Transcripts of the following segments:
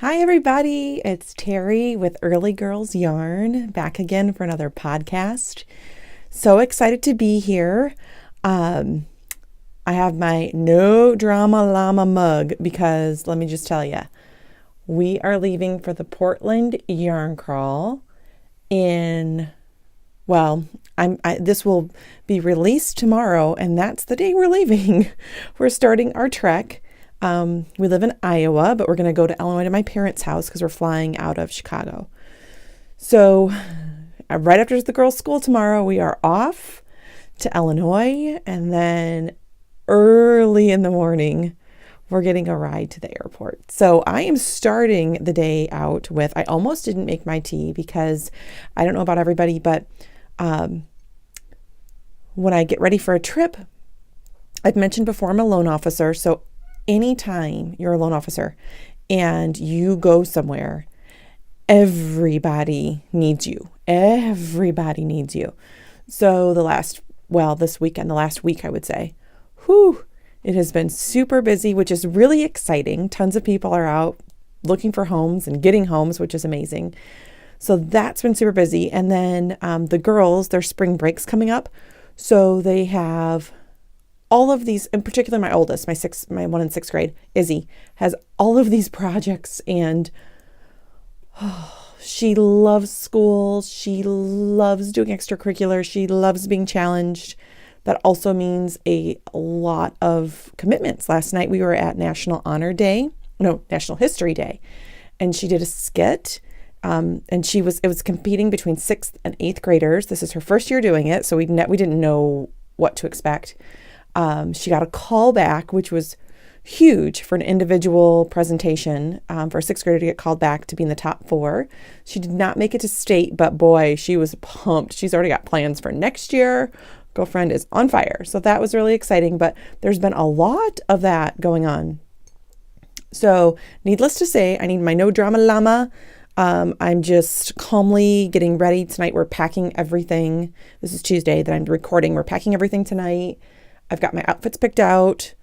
Hi, everybody. It's Terry with Early Girls Yarn, back again for another podcast. So excited to be here. I have my no drama llama mug because let me just tell you, we are leaving for the Portland Yarn Crawl in, this will be released tomorrow, and that's the day we're leaving. We're starting our trek. We live in Iowa, but we're going to go to Illinois to my parents' house because we're flying out of Chicago. So right after the girls' school tomorrow, we are off to Illinois, and then early in the morning, we're getting a ride to the airport. So I am starting the day out with, I almost didn't make my tea because I don't know about everybody, but when I get ready for a trip, I've mentioned before I'm a loan officer, so anytime you're a loan officer and you go somewhere, everybody needs you. Everybody needs you. So the last week, I would say, it has been super busy, which is really exciting. Tons of people are out looking for homes and getting homes, which is amazing. So that's been super busy. And then the girls, their spring break's coming up. So they have all of these, in particular, my oldest, my one in sixth grade, Izzy, has all of these projects, and she loves school. She loves doing extracurricular. She loves being challenged. That also means a lot of commitments. Last night we were at National History Day, and she did a skit. And it was competing between sixth and eighth graders. This is her first year doing it, so we didn't know what to expect. She got a call back, which was huge for an individual presentation, for a sixth grader to get called back to be in the top 4. She did not make it to state, but boy, she was pumped. She's already got plans for next year. Girlfriend is on fire. So that was really exciting, but there's been a lot of that going on. So needless to say, I need my no drama llama. I'm just calmly getting ready. Tonight we're packing everything. This is Tuesday that I'm recording. We're packing everything tonight. I've got my outfits picked out.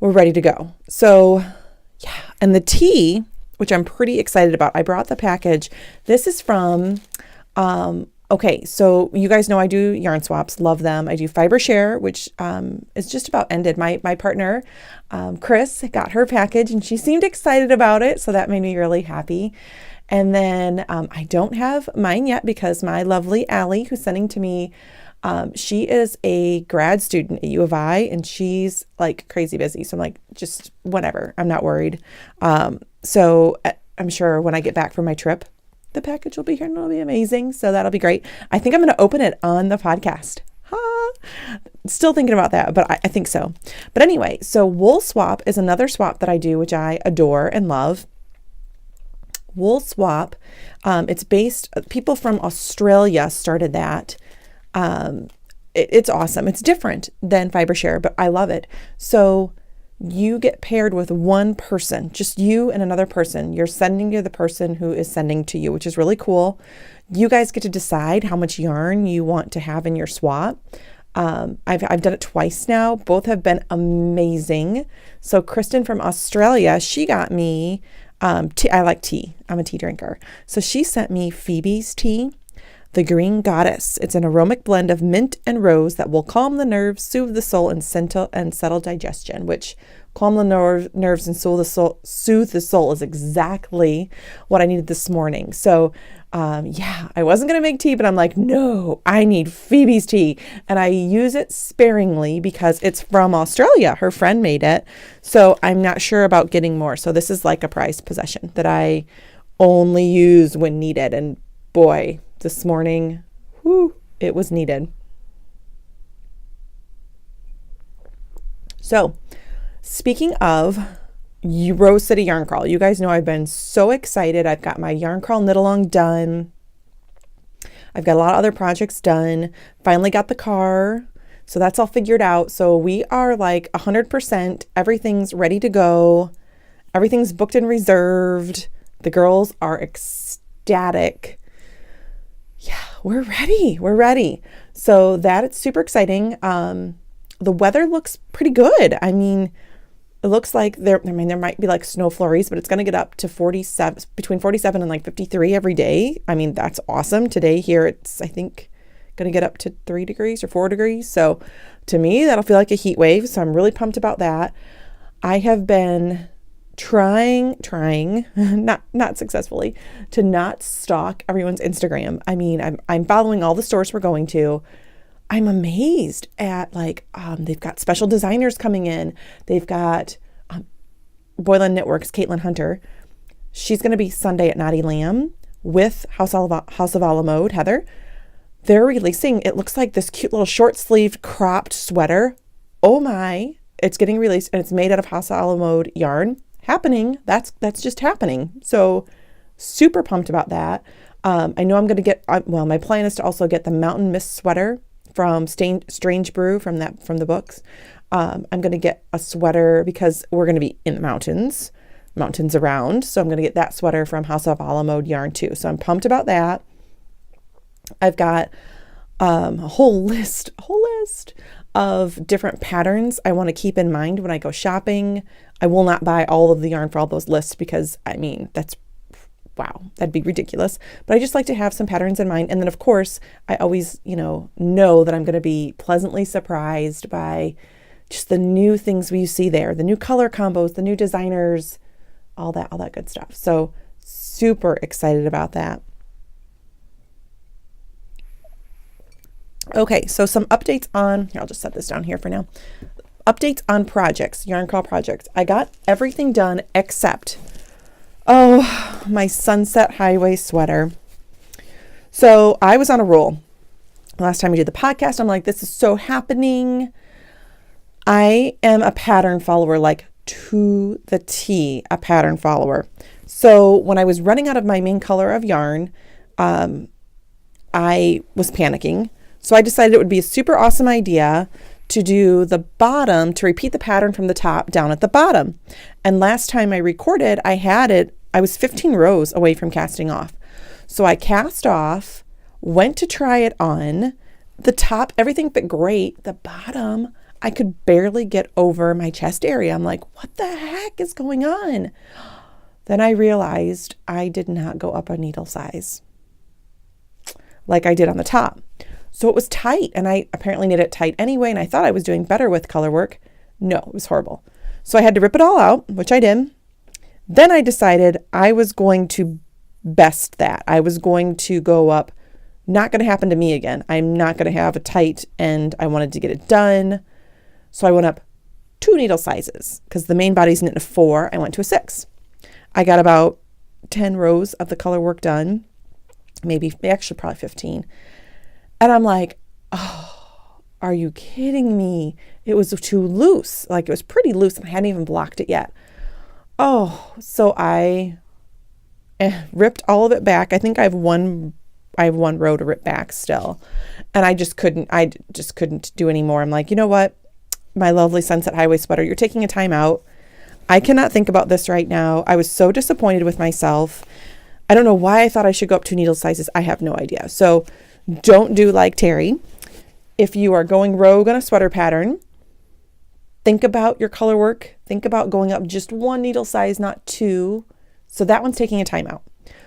We're ready to go. So yeah. And the tea, which I'm pretty excited about, I brought the package. This is from, so you guys know I do yarn swaps, love them. I do fiber share, which is just about ended. My partner, Chris, got her package and she seemed excited about it. So that made me really happy. And then I don't have mine yet because my lovely Allie, who's sending to me, she is a grad student at U of I, and she's like crazy busy. So I'm like, just whatever. I'm not worried. So I'm sure when I get back from my trip, the package will be here and it'll be amazing. So that'll be great. I think I'm going to open it on the podcast. Still thinking about that, but I think so. But anyway, so Wool Swap is another swap that I do, which I adore and love. Wool Swap, it's based, people from Australia started that. It's awesome. It's different than fiber share, but I love it. So you get paired with one person, just you and another person. You're sending to the person who is sending to you, which is really cool. You guys get to decide how much yarn you want to have in your swap. I've done it twice now. Both have been amazing. So Kristen from Australia, she got me, I like tea. I'm a tea drinker. So she sent me Phoebe's tea, the Green Goddess. It's an aromatic blend of mint and rose that will calm the nerves, soothe the soul, and settle digestion, which calm the nerves and soothe the soul is exactly what I needed this morning. So I wasn't going to make tea, but I'm like, no, I need Phoebe's tea. And I use it sparingly because it's from Australia. Her friend made it. So I'm not sure about getting more. So this is like a prized possession that I only use when needed. And boy, this morning, it was needed. So speaking of Rose City Yarn Crawl, you guys know I've been so excited. I've got my Yarn Crawl knit along done. I've got a lot of other projects done. Finally got the car. So that's all figured out. So we are like 100%. Everything's ready to go. Everything's booked and reserved. The girls are ecstatic. Yeah, we're ready. We're ready. So that it's super exciting. The weather looks pretty good. I mean, It looks like there might be like snow flurries, but it's going to get up to 47, between 47 and like 53 every day. I mean, that's awesome. Today here, it's, I think, going to get up to 3 degrees or 4 degrees. So to me, that'll feel like a heat wave. So I'm really pumped about that. I have been trying, not successfully, to not stalk everyone's Instagram. I mean, I'm following all the stores we're going to. I'm amazed at like, they've got special designers coming in. They've got Boylan Knitworks, Caitlin Hunter. She's going to be Sunday at Naughty Lamb with House of a la Mode, Heather. They're releasing, it looks like this cute little short-sleeved cropped sweater. Oh my, it's getting released, and it's made out of House of a la Mode yarn. Happening. That's just happening. So super pumped about that. I know I'm going to get, my plan is to also get the Mountain Mist sweater from Strange Brew from the books. I'm going to get a sweater because we're going to be in the mountains around. So I'm going to get that sweater from House of a la Mode yarn too. So I'm pumped about that. I've got a whole list of different patterns I want to keep in mind when I go shopping. I will not buy all of the yarn for all those lists because, I mean, that'd be ridiculous. But I just like to have some patterns in mind. And then, of course, I always, know that I'm going to be pleasantly surprised by just the new things we see there, the new color combos, the new designers, all that good stuff. So super excited about that. Okay, so some updates on, here, I'll just set this down here for now. Updates on projects, Yarn Crawl projects. I got everything done except, my Sunset Highway sweater. So I was on a roll. Last time we did the podcast, I'm like, this is so happening. I am a pattern follower, like to the T, a pattern follower. So when I was running out of my main color of yarn, I was panicking. So I decided it would be a super awesome idea to do the bottom, to repeat the pattern from the top down at the bottom. And last time I recorded, I was 15 rows away from casting off. So I cast off, went to try it on. The top, everything fit great. The bottom, I could barely get over my chest area. I'm like, what the heck is going on? Then I realized I did not go up a needle size like I did on the top. So it was tight, and I apparently knit it tight anyway, and I thought I was doing better with color work. No, it was horrible. So I had to rip it all out, which I did. Then I decided I was going to best that. I was going to go up, not going to happen to me again. I'm not going to have a tight end. I wanted to get it done. So I went up 2 needle sizes because the main body's knit a 4. I went to a 6. I got about 10 rows of the color work done, probably 15. And I'm like, oh, are you kidding me? It was too loose. Like, it was pretty loose and I hadn't even blocked it yet. Oh, so I ripped all of it back. I think I have one row to rip back still. And I just couldn't do any more. I'm like, you know what? My lovely Sunset Highway sweater, you're taking a time out. I cannot think about this right now. I was so disappointed with myself. I don't know why I thought I should go up 2 needle sizes. I have no idea. So don't do like Terry. If you are going rogue on a sweater pattern, think about your color work. Think about going up just 1 needle size, not 2. So that one's taking a time out.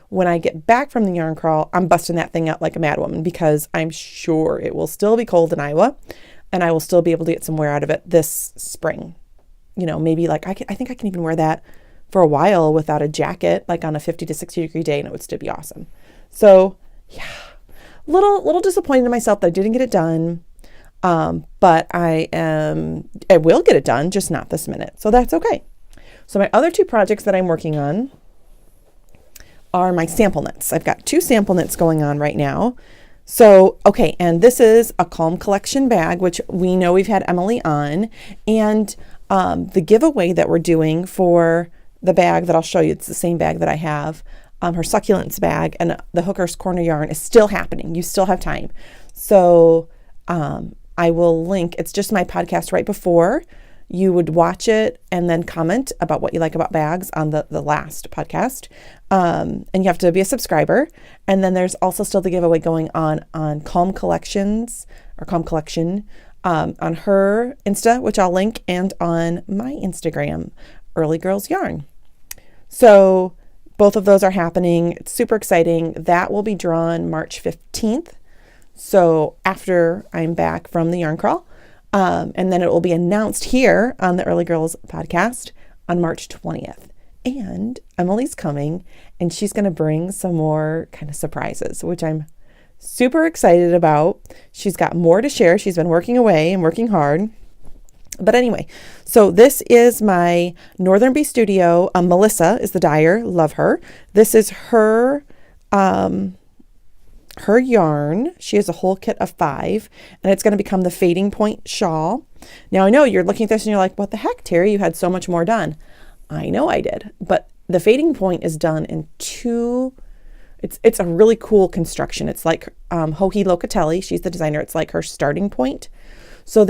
When I get back from the yarn crawl, I'm busting that thing out like a mad woman because I'm sure it will still be cold in Iowa and I will still be able to get some wear out of it this spring. Maybe like I think I can even wear that for a while without a jacket, like on a 50 to 60 degree day, and it would still be awesome. So yeah. Little disappointed in myself that I didn't get it done. But I will get it done, just not this minute. So that's okay. So my other 2 projects that I'm working on are my sample knits. I've got 2 sample knits going on right now. So, okay. And this is a Calm Collection bag, which we know we've had Emily on, and, the giveaway that we're doing for the bag that I'll show you, it's the same bag that I have. Her succulents bag and the Hooker's Corner yarn is still happening. You still have time. So I will link, it's just my podcast right before. You would watch it and then comment about what you like about bags on the last podcast. And you have to be a subscriber. And then there's also still the giveaway going on Calm Collections or Calm Collection. on her Insta, which I'll link, and on my Instagram, Early Girls Yarn. So both of those are happening. It's super exciting. That will be drawn March 15th. So after I'm back from the yarn crawl, and then it will be announced here on the Early Girls podcast on March 20th. And Emily's coming, and she's going to bring some more kind of surprises, which I'm super excited about. She's got more to share. She's been working away and working hard. But anyway, so this is my Northern Bee Studio. Melissa is the dyer. Love her. This is her yarn. She has a whole kit of 5, and it's going to become the Fading Point Shawl. Now I know you're looking at this and you're like, what the heck, Terry? You had so much more done. I know I did, but the Fading Point is done in 2. It's a really cool construction. It's like Joji Locatelli. She's the designer. It's like her starting point. So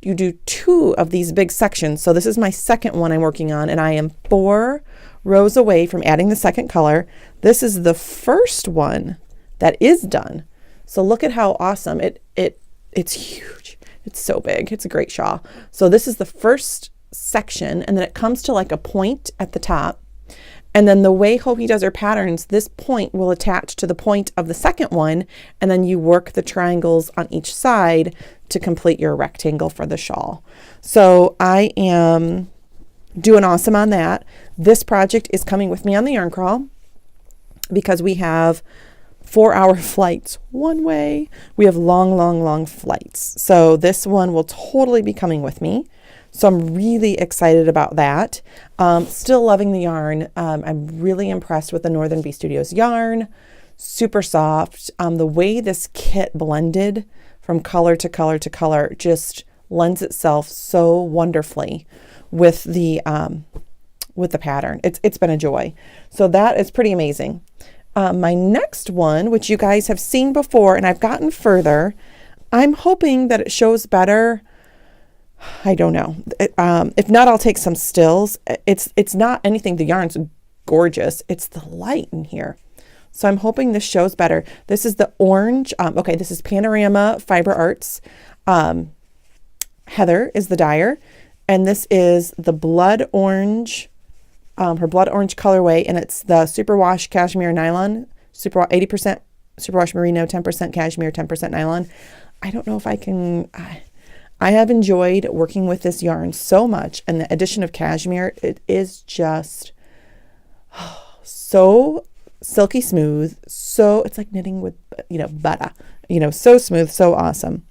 you do 2 of these big sections. So this is my second one I'm working on, and I am 4 rows away from adding the second color. This is the first one that is done. So look at how awesome it's huge. It's so big. It's a great shawl. So this is the first section, and then it comes to like a point at the top. And then the way Joji does her patterns, this point will attach to the point of the second one, and then you work the triangles on each side to complete your rectangle for the shawl. So I am doing awesome on that. This project is coming with me on the yarn crawl because we have 4-hour flights one way. We have long flights. So this one will totally be coming with me. So I'm really excited about that. Still loving the yarn. I'm really impressed with the Northern Bee Studios yarn. Super soft. The way this kit blended from color to color to color just lends itself so wonderfully with the pattern. It's been a joy. So that is pretty amazing. My next one, which you guys have seen before and I've gotten further, I'm hoping that it shows better. I don't know. If not, I'll take some stills. It's not anything. The yarn's gorgeous. It's the light in here. So I'm hoping this shows better. This is the orange. Okay, this is Panorama Fiber Arts. Heather is the dyer. And this is the blood orange, her blood orange colorway. And it's the Superwash Cashmere Nylon, 80% Superwash Merino, 10% Cashmere, 10% Nylon. I don't know if I can... I have enjoyed working with this yarn so much, and the addition of cashmere, it is just so silky smooth. So it's like knitting with, butter, so smooth, so awesome.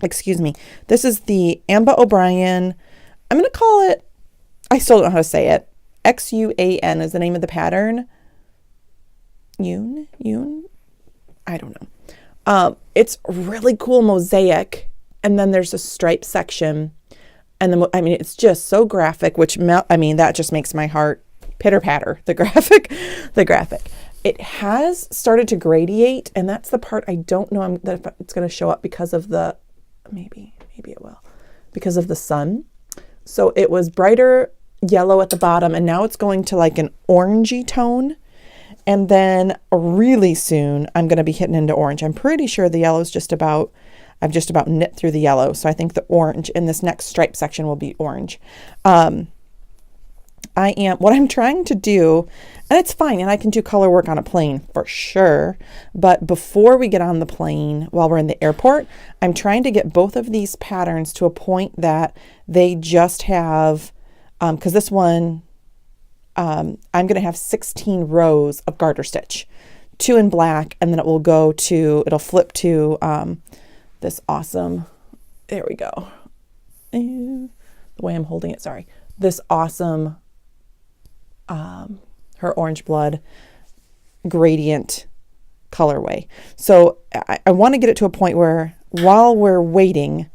Excuse me. This is the Amba O'Brien. I'm going to call it, I still don't know how to say it. XUAN is the name of the pattern. Yoon? I don't know. It's really cool mosaic, and then there's a stripe section, and then it's just so graphic, that just makes my heart pitter patter. The graphic. It has started to gradiate, and that's the part I don't know that it's going to show up because of the maybe it will because of the sun. So it was brighter yellow at the bottom, and now it's going to like an orangey tone. And then really soon, I'm going to be hitting into orange. I'm pretty sure the yellow is I've just about knit through the yellow. So I think the orange in this next stripe section will be orange. What I'm trying to do, and it's fine, and I can do color work on a plane for sure. But before we get on the plane, while we're in the airport, I'm trying to get both of these patterns to a point that they just have, because this one, I'm going to have 16 rows of garter stitch, 2 in black, and then it'll flip to this awesome, there we go. The way I'm holding it, sorry. This awesome, her orange blood gradient colorway. So I want to get it to a point where while we're waiting,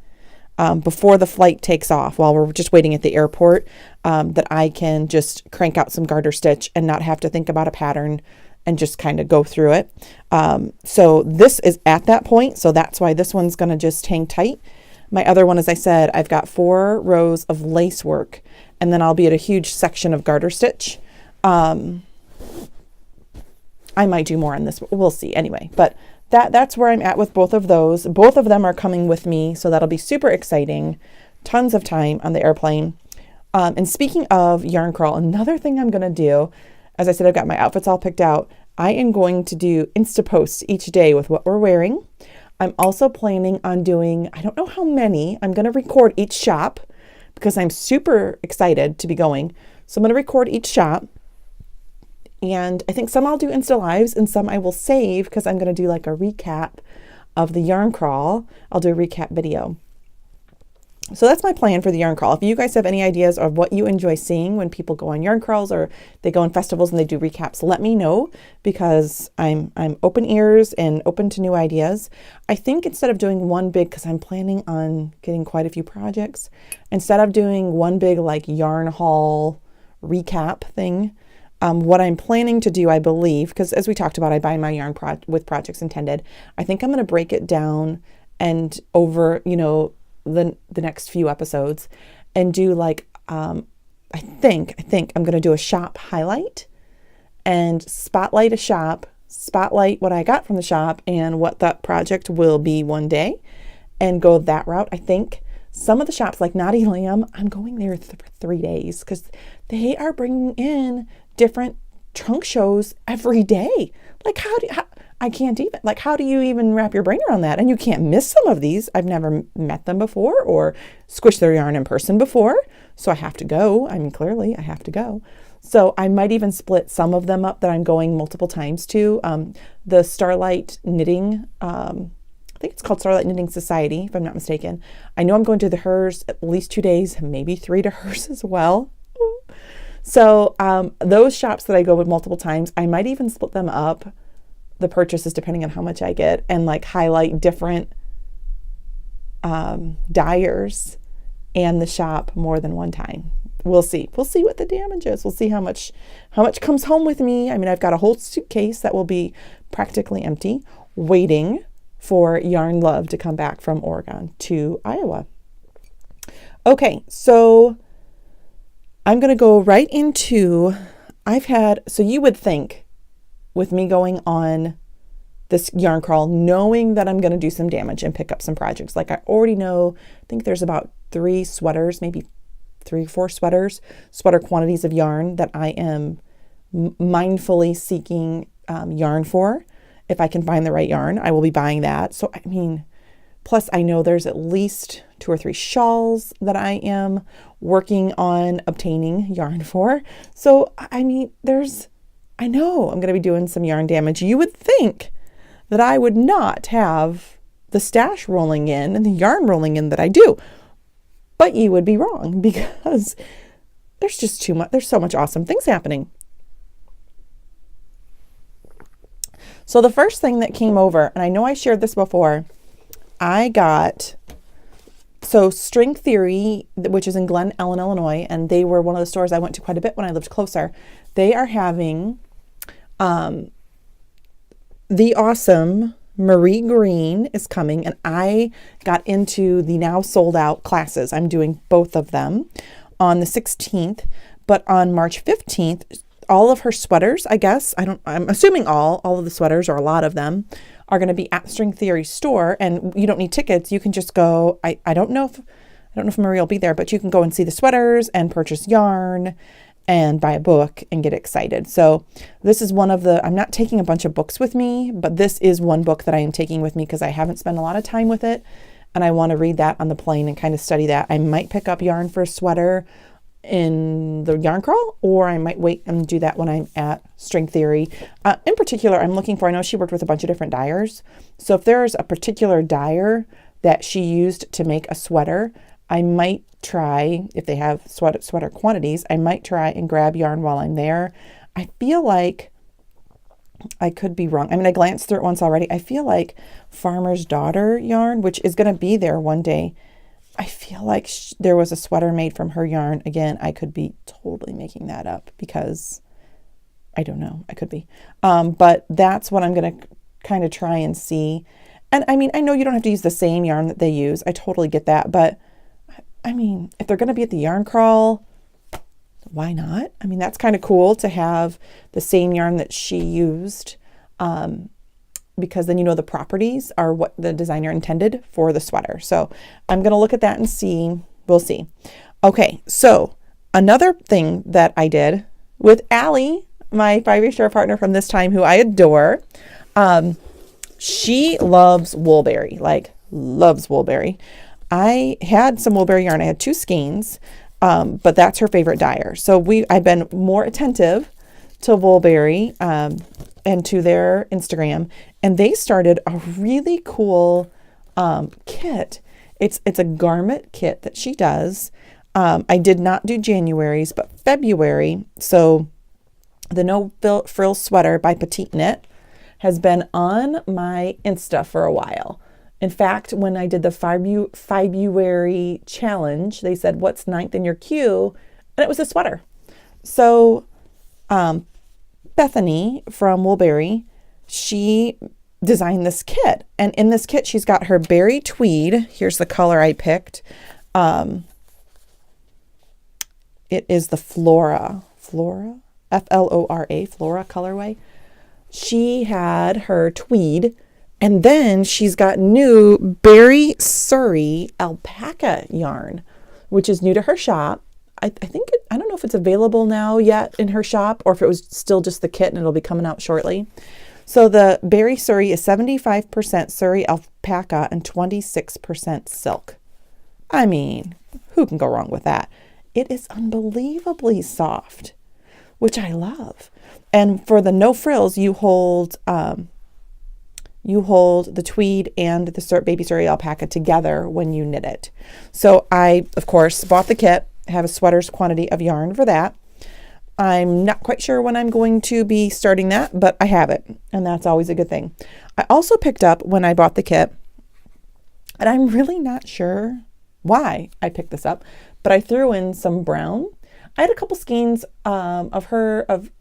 before the flight takes off, while we're just waiting at the airport, that I can just crank out some garter stitch and not have to think about a pattern and just kind of go through it. So this is at that point. So that's why this one's going to just hang tight. My other one, as I said, I've got 4 rows of lace work, and then I'll be at a huge section of garter stitch. I might do more on this. We'll see anyway, but that's where I'm at with both of those. Both of them are coming with me, so that'll be super exciting. Tons of time on the airplane. And speaking of yarn crawl, another thing I'm going to do, as I said, I've got my outfits all picked out. I am going to do Insta posts each day with what we're wearing. I'm also planning on doing, I don't know how many, I'm going to record each shop because I'm super excited to be going. So I'm going to record each shop. And I think some I'll do Insta Lives and some I will save because I'm going to do like a recap of the yarn crawl. I'll do a recap video. So that's my plan for the yarn crawl. If you guys have any ideas of what you enjoy seeing when people go on yarn crawls or they go on festivals and they do recaps, let me know because I'm open ears and open to new ideas. I think instead of doing one big, because I'm planning on getting quite a few projects, instead of doing one big like yarn haul recap thing, what I'm planning to do, I believe, because as we talked about, I buy my yarn with projects intended. I think I'm going to break it down and over, the next few episodes and do like, I think I'm going to do a shop highlight and spotlight a shop, spotlight what I got from the shop and what that project will be one day and go that route. I think some of the shops like Naughty Lamb, I'm going there for 3 days because they are bringing in different trunk shows every day. Like how do you even wrap your brain around that? And you can't miss some of these. I've never met them before or squished their yarn in person before. So I have to go. I mean, clearly I have to go. So I might even split some of them up that I'm going multiple times to. The Starlight Knitting, I think it's called Starlight Knitting Society, if I'm not mistaken. I know I'm going to the hers at least 2 days, maybe 3 to hers as well. So those shops that I go with multiple times, I might even split them up, the purchases, depending on how much I get, and like highlight different dyers and the shop more than one time. We'll see. We'll see what the damage is. We'll see how much comes home with me. I mean, I've got a whole suitcase that will be practically empty, waiting for Yarn Love to come back from Oregon to Iowa. Okay, so I'm going to go right into, so you would think with me going on this yarn crawl, knowing that I'm going to do some damage and pick up some projects. Like I already know, I think there's about 3 sweaters, maybe 3 or 4 sweater quantities of yarn that I am mindfully seeking yarn for. If I can find the right yarn, I will be buying that. So, I mean, plus I know there's at least 2 or 3 shawls that I am working on obtaining yarn for. So, I mean, I know I'm going to be doing some yarn damage. You would think that I would not have the stash rolling in and the yarn rolling in that I do. But you would be wrong because there's just too much. There's so much awesome things happening. So the first thing that came over, and I know I shared this before, String Theory, which is in Glen Ellen, Illinois, and they were one of the stores I went to quite a bit when I lived closer. They are having the awesome Marie Greene is coming, and I got into the now sold out classes. I'm doing both of them on the 16th, but on March 15th, all of her sweaters, I guess, I'm assuming all of the sweaters or a lot of them are going to be at String Theory store, and you don't need tickets. You can just go. I don't know if Marie will be there, but you can go and see the sweaters and purchase yarn and buy a book and get excited. So this is I'm not taking a bunch of books with me, but this is one book that I am taking with me because I haven't spent a lot of time with it and I want to read that on the plane and kind of study that. I might pick up yarn for a sweater in the yarn crawl, or I might wait and do that when I'm at String Theory. In particular, I'm looking for, I know she worked with a bunch of different dyers. So if there's a particular dyer that she used to make a sweater, I might try, if they have sweater quantities, I might try and grab yarn while I'm there. I feel like, I could be wrong. I mean, I glanced through it once already. I feel like Farmer's Daughter yarn, which is going to be there one day, I feel like there was a sweater made from her yarn. Again, I could be totally making that up because I don't know. I could be. But that's what I'm going to kind of try and see. And I mean, I know you don't have to use the same yarn that they use. I totally get that. But I mean, if they're going to be at the yarn crawl, why not? I mean, that's kind of cool to have the same yarn that she used because then you know the properties are what the designer intended for the sweater. So I'm going to look at that and see. We'll see. Okay, so another thing that I did with Allie, my 5-year share partner from this time, who I adore, she loves Woolberry, like loves Woolberry. I had some Woolberry yarn. I had 2 skeins, but that's her favorite dyer. So I've been more attentive to Woolberry and to their Instagram, and they started a really cool kit. It's a garment kit that she does. I did not do January's, but February. So the No Frill sweater by Petite Knit has been on my Insta for a while. In fact, when I did the February challenge, they said, what's 9th in your queue? And it was a sweater. So Bethany from Woolberry, she designed this kit. And in this kit, she's got her berry tweed. Here's the color I picked. It is the Flora, F-L-O-R-A, Flora colorway. She had her tweed, and then she's got new Berry Surrey alpaca yarn, which is new to her shop. I think, I don't know if it's available now yet in her shop or if it was still just the kit and it'll be coming out shortly. So the Berry Surrey is 75% Surrey alpaca and 26% silk. I mean, who can go wrong with that? It is unbelievably soft, which I love. And for the no frills, you hold the tweed and the baby Surrey alpaca together when you knit it. So I, of course, bought the kit, have a sweater's quantity of yarn for that. I'm not quite sure when I'm going to be starting that, but I have it, and that's always a good thing. I also picked up when I bought the kit, and I'm really not sure why I picked this up, but I threw in some brown. I had a couple skeins of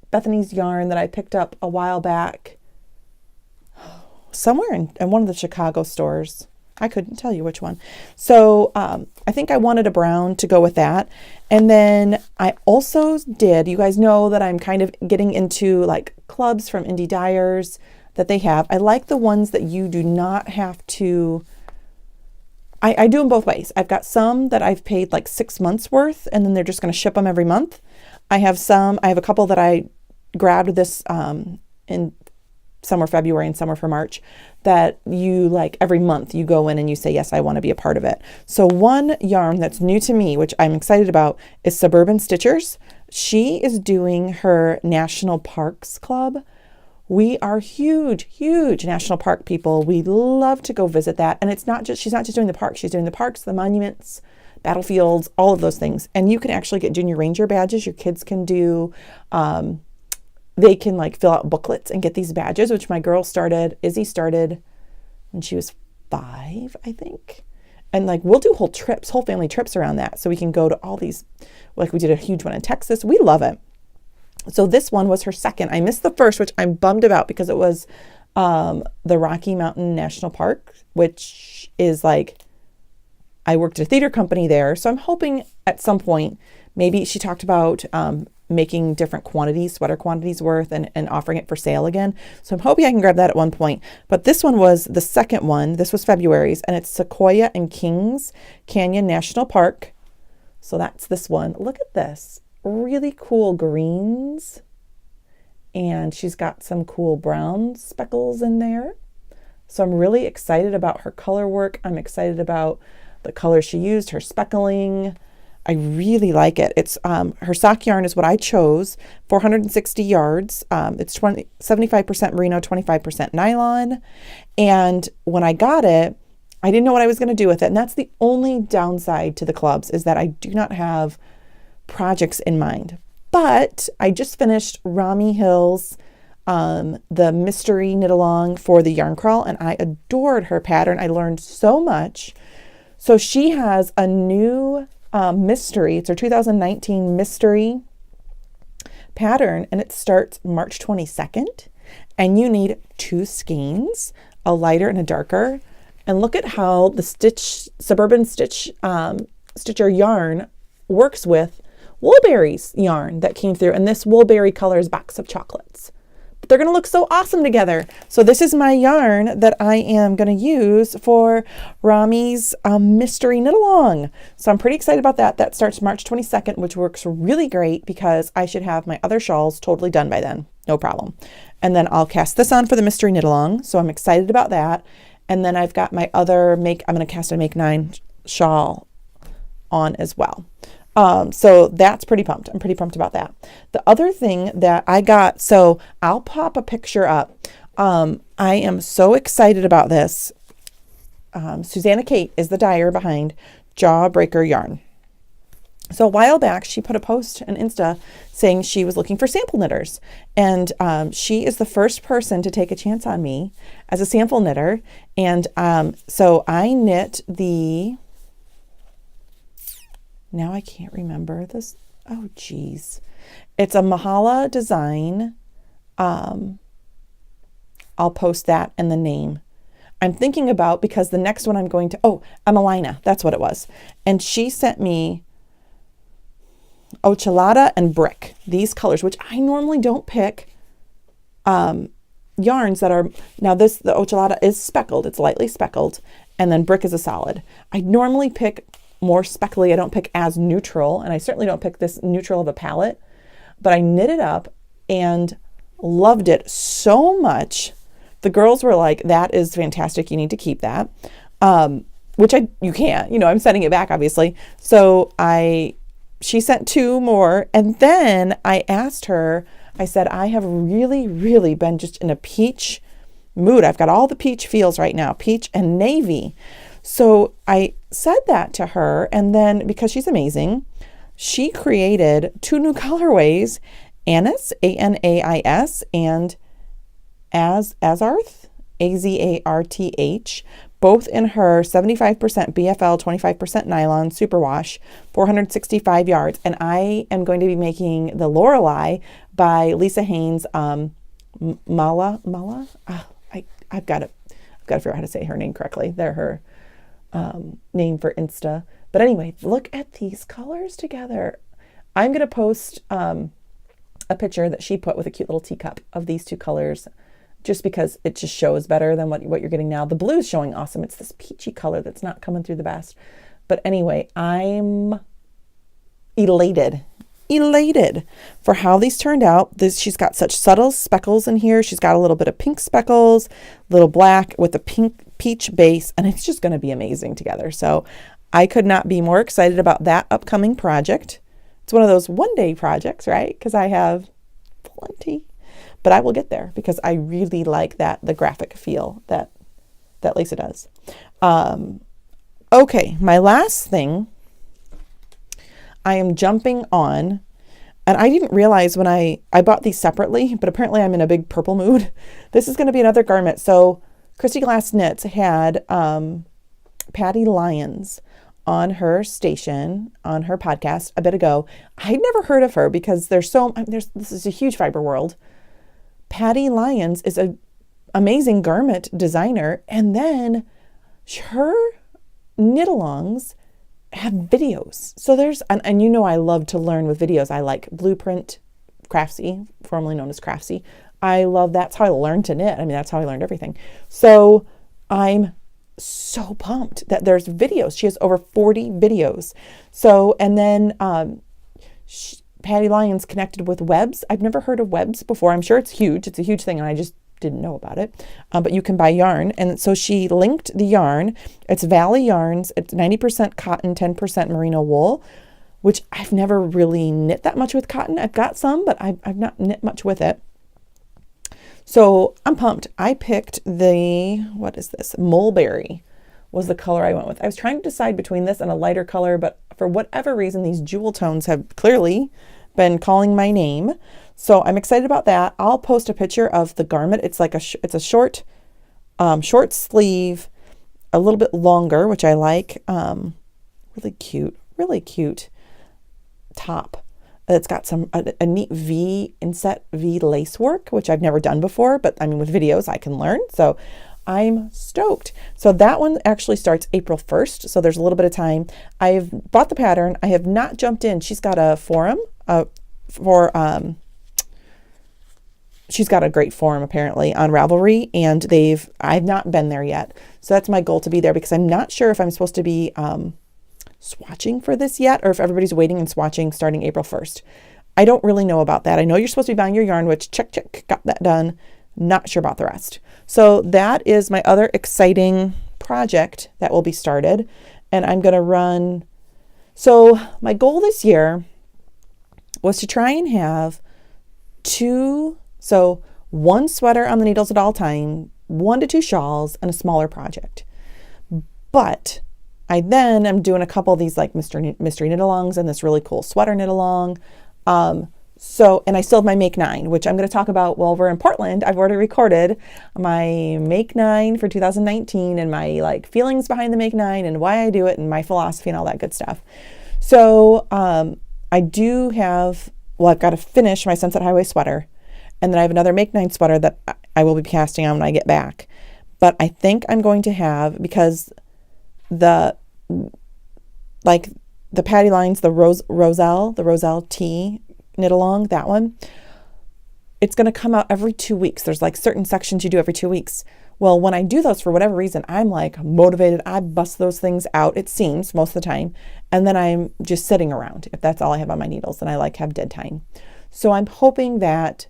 Bethany's yarn that I picked up a while back somewhere in one of the Chicago stores. I couldn't tell you which one. So I think I wanted a brown to go with that. And then I also did, you guys know that I'm kind of getting into like clubs from indie dyers that they have. I like the ones that you do not have to, I do them both ways. I've got some that I've paid like 6 months worth and then they're just going to ship them every month. I have a couple that I grabbed this in some were February and some were for March, that you like every month you go in and you say, yes, I want to be a part of it. So one yarn that's new to me, which I'm excited about, is Suburban Stitchers. She is doing her National Parks Club. We are huge national park people. We love to go visit that. And she's not just doing the parks, she's doing the parks, the monuments, battlefields, all of those things. And you can actually get junior ranger badges. Your kids can do, they can like fill out booklets and get these badges, which my girl Izzy started when she was 5, I think. And like, we'll do whole family trips around that. So we can go to all these, like we did a huge one in Texas. We love it. So this one was her second. I missed the first, which I'm bummed about because it was the Rocky Mountain National Park, which is like, I worked at a theater company there. So I'm hoping at some point, maybe she talked about making different quantities, sweater quantities worth and offering it for sale again. So I'm hoping I can grab that at one point. But this one was the second one. This was February's, and it's Sequoia and Kings Canyon National Park. So that's this one. Look at this. Really cool greens. And she's got some cool brown speckles in there. So I'm really excited about her color work. I'm excited about the color she used, her speckling. I really like it. It's her sock yarn is what I chose, 460 yards. It's 75% merino, 25% nylon. And when I got it, I didn't know what I was going to do with it. And that's the only downside to the clubs, is that I do not have projects in mind. But I just finished Rami Hill's the mystery knit along for the yarn crawl, and I adored her pattern. I learned so much. So she has a new mystery. It's her 2019 mystery pattern, and it starts March 22nd. And you need 2 skeins, a lighter and a darker. And look at how the Suburban Stitcher yarn works with Woolberry's yarn that came through. And this Woolberry color is Box of Chocolates. they're going to look so awesome together. So this is my yarn that I am going to use for Rami's mystery knit along. So I'm pretty excited about that. That starts March 22nd, which works really great because I should have my other shawls totally done by then. No problem. And then I'll cast this on for the mystery knit along. So I'm excited about that. And then I've got my other I'm going to cast a Make 9 shawl on as well. So that's pretty pumped. I'm pretty pumped about that. The other thing that I got, so I'll pop a picture up. I am so excited about this. Suzanna Kate is the dyer behind Jawbreaker Yarn. So a while back, she put a post on Insta saying she was looking for sample knitters. And she is the first person to take a chance on me as a sample knitter. And so I knit now I can't remember this. Oh, geez. It's a Mahala design. I'll post that and the name. I'm thinking about, because the next one I'm going to, Emelina, that's what it was. And she sent me Ochelada and Brick, these colors, which I normally don't pick yarns that are, now the Ochelada is speckled, it's lightly speckled, and then Brick is a solid. I normally pick more speckly. I don't pick as neutral, and I certainly don't pick this neutral of a palette, but I knit it up and loved it so much. The girls were like, that is fantastic. You need to keep that. Which you can't, I'm sending it back, obviously. So she sent 2 more. And then I asked her, I said, I have really, really been just in a peach mood. I've got all the peach feels right now, peach and navy. So I said that to her, and then because she's amazing, she created 2 new colorways, Anise, Anais, and Azarth, Azarth, both in her 75% BFL, 25% nylon superwash, 465 yards. And I am going to be making the Lorelei by Lisa Haynes, Mala. I've got to figure out how to say her name correctly. They're her name for Insta. But anyway, look at these colors together. I'm going to post a picture that she put with a cute little teacup of these 2 colors, just because it just shows better than what you're getting now. The blue is showing awesome. It's this peachy color that's not coming through the best. But anyway, I'm elated for how these turned out. She's got such subtle speckles in here. She's got a little bit of pink speckles, little black with a pink peach base, and it's just going to be amazing together. So I could not be more excited about that upcoming project. It's one of those one-day projects, right? Because I have plenty, but I will get there because I really like the graphic feel that Lisa does. Okay, my last thing, I am jumping on, and I didn't realize when I bought these separately, but apparently I'm in a big purple mood. This is going to be another garment. So Christy Glass Knits had Patti Lyons on her station, on her podcast a bit ago. I'd never heard of her because this is a huge fiber world. Patti Lyons is an amazing garment designer, and then her knit-alongs have videos. So and I love to learn with videos. I like Blueprint Craftsy, formerly known as Craftsy. I love that's how I learned to knit. I mean, that's how I learned everything. So I'm so pumped that there's videos. She has over 40 videos. So, and then Patti Lyons connected with Webs. I've never heard of Webs before. I'm sure it's huge. It's a huge thing, and I just didn't know about it. But you can buy yarn. And so she linked the yarn. It's Valley Yarns. It's 90% cotton, 10% merino wool, which I've never really knit that much with cotton. I've got some, but I've not knit much with it. So I'm pumped. I picked what is this? Mulberry was the color I went with. I was trying to decide between this and a lighter color, but for whatever reason, these jewel tones have clearly been calling my name. So I'm excited about that. I'll post a picture of the garment. It's like it's a short sleeve, a little bit longer, which I like. Really cute top. It's got a neat inset V lace work, which I've never done before, but I mean, with videos I can learn. So I'm stoked. So that one actually starts April 1st. So there's a little bit of time. I've bought the pattern. I have not jumped in. She's got a forum for she's got a great forum apparently on Ravelry, and I've not been there yet. So that's my goal, to be there, because I'm not sure if I'm supposed to be swatching for this yet, or if everybody's waiting and swatching starting April 1st. I don't really know about that. I know you're supposed to be buying your yarn, which check, got that done. Not sure about the rest. So that is my other exciting project that will be started. And I'm going to run. So my goal this year was to try and have one sweater on the needles at all time, 1 to 2 shawls, and a smaller project. But I then am doing a couple of these like mystery knit-alongs and this really cool sweater knit-along. And I still have my Make 9, which I'm going to talk about while we're in Portland. I've already recorded my Make 9 for 2019 and my like feelings behind the Make 9 and why I do it and my philosophy and all that good stuff. So I do have, I've got to finish my Sunset Highway sweater, and then I have another Make 9 sweater that I will be casting on when I get back. But I think I'm going to have, because the Patti Lyons, the Roselle T knit along, that one, it's going to come out every 2 weeks. There's like certain sections you do every 2 weeks. Well, when I do those, for whatever reason, I'm like motivated. I bust those things out, it seems, most of the time. And then I'm just sitting around. If that's all I have on my needles, then I have dead time. So I'm hoping that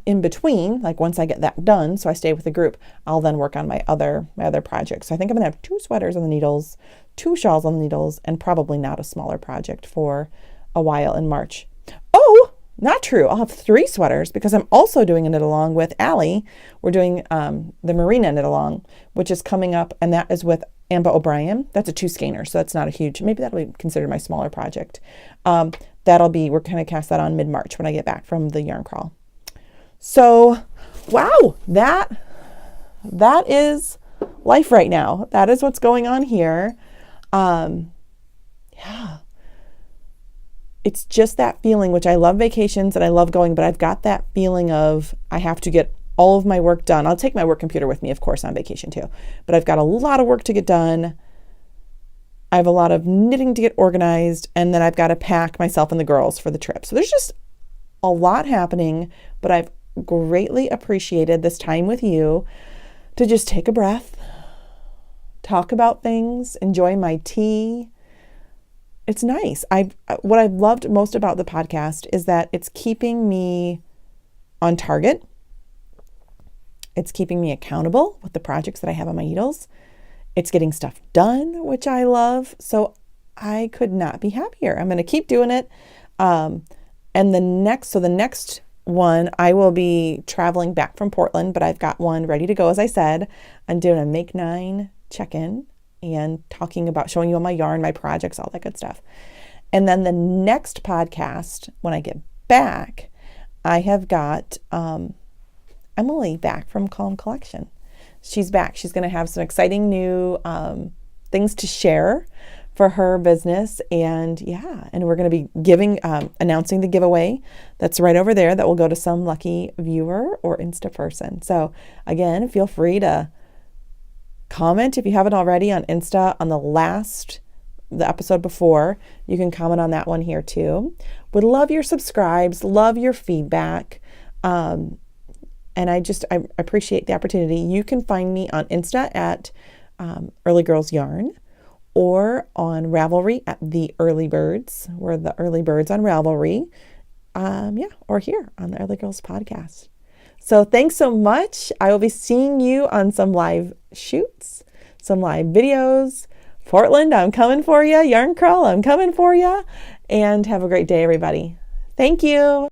in between, like once I get that done, so I stay with the group, I'll then work on my other projects. So I think I'm going to have 2 sweaters on the needles, 2 shawls on the needles, and probably not a smaller project for a while in March. Oh, not true. I'll have 3 sweaters, because I'm also doing a knit along with Allie. We're doing the Marina knit along, which is coming up, and that is with Amba O'Brien. That's a 2 skeiner, so that's not a huge, maybe that'll be considered my smaller project. We're going to cast that on mid-March when I get back from the yarn crawl. So, wow, that is life right now. That is what's going on here. Yeah. It's just that feeling, which I love vacations and I love going, but I've got that feeling of I have to get all of my work done. I'll take my work computer with me, of course, on vacation too, but I've got a lot of work to get done. I have a lot of knitting to get organized, and then I've got to pack myself and the girls for the trip. So there's just a lot happening, but I've greatly appreciated this time with you to just take a breath, talk about things, enjoy my tea. It's nice. What I've loved most about the podcast is that it's keeping me on target. It's keeping me accountable with the projects that I have on my needles. It's getting stuff done, which I love. So I could not be happier. I'm going to keep doing it. And the next one, I will be traveling back from Portland, but I've got one ready to go. As I said, I'm doing a Make 9 check-in and talking about, showing you all my yarn, my projects, all that good stuff. And then the next podcast, when I get back, I have got Emily back from Calm Collection. She's back. She's going to have some exciting new things to share for her business. And we're going to be announcing the giveaway that's right over there that will go to some lucky viewer or Insta person. So again, feel free to comment if you haven't already on Insta on the episode before. You can comment on that one here too. Would love your subscribes, love your feedback. And I appreciate the opportunity. You can find me on Insta at Early Girls Yarn, or on Ravelry at the Early Birds. We're the Early Birds on Ravelry. Or here on the Early Girls podcast. So thanks so much. I will be seeing you on some live shoots, some live videos. Portland, I'm coming for you. Yarn Crawl, I'm coming for you. And have a great day, everybody. Thank you.